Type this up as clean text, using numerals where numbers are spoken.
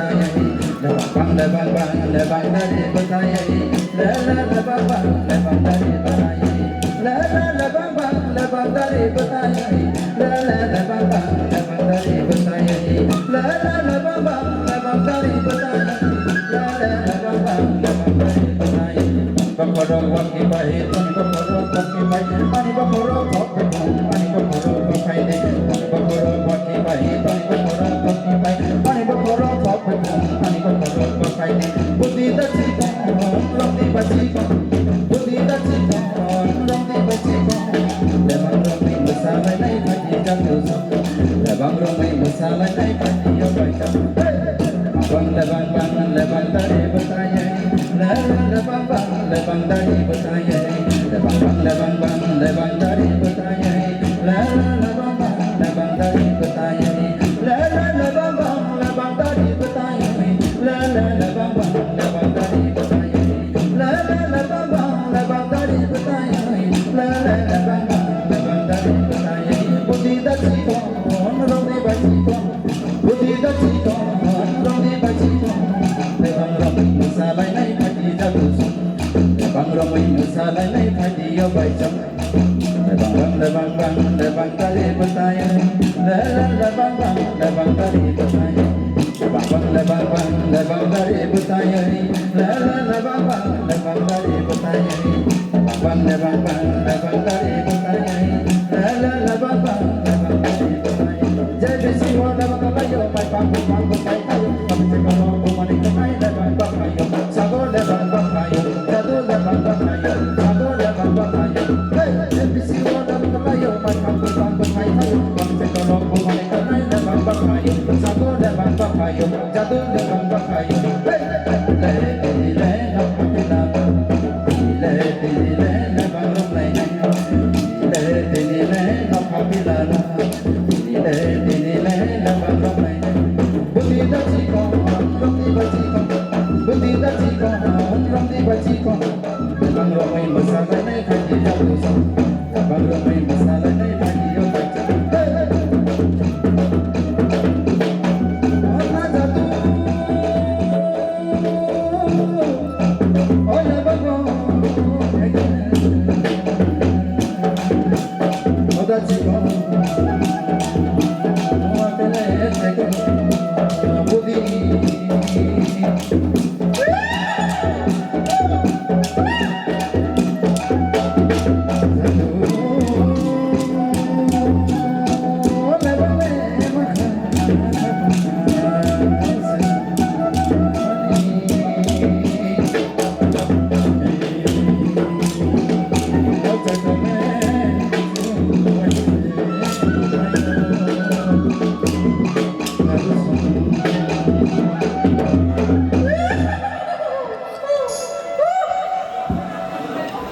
betayai lebang lebang dari betayai lebang dari betayai lebang dari betayai lebang dari betayai lebang dari betayai Bakorok waki bayi, ani bakorok waki bayi, ani bakorok waki bayi, ani bakorok waki bayi, ani bakorok waki bayi, ani bakorok waki bayi, ani bakorok waki bayi, ani bakorok waki bayi. Budi dacika, roti bacika, budi dacika, roti bacika. Lebang roti bersama naik pagi jatuh, lebang roti bersama naik pagi jatuh. Lebang dari bertanya, lebang dari bertanya, lebang dari bertanya, lebang dari bertanya, lebang dari bertanya, lebang dari bertanya, lebang dari bertanya, lebang dari bertanya. Budi dacika, roti bacika, budi dacika, roti bacika. Lebang ramai masalah naik pagi jatuh, lebang ramai masalah naik pagi yo bacang. Lebang dari bertanya, lebang dari bertanya, lebang dari bertanya, lebang dari bertanya, lebang dari bertanya, lebang dari bertanya. Jadi semua dapat kayo, may pangkong kayo, kami sekarang bumalik kayo, lebang kayo, sago lebang kayo, jado lebang kayo, sago lebang kayo. Jadi semua dapat kayo, may pangkong kayo, kami sekarang bumalik kayo, lebang kayo, sago lebang kayo, jado lebang kayo. Budi dacika,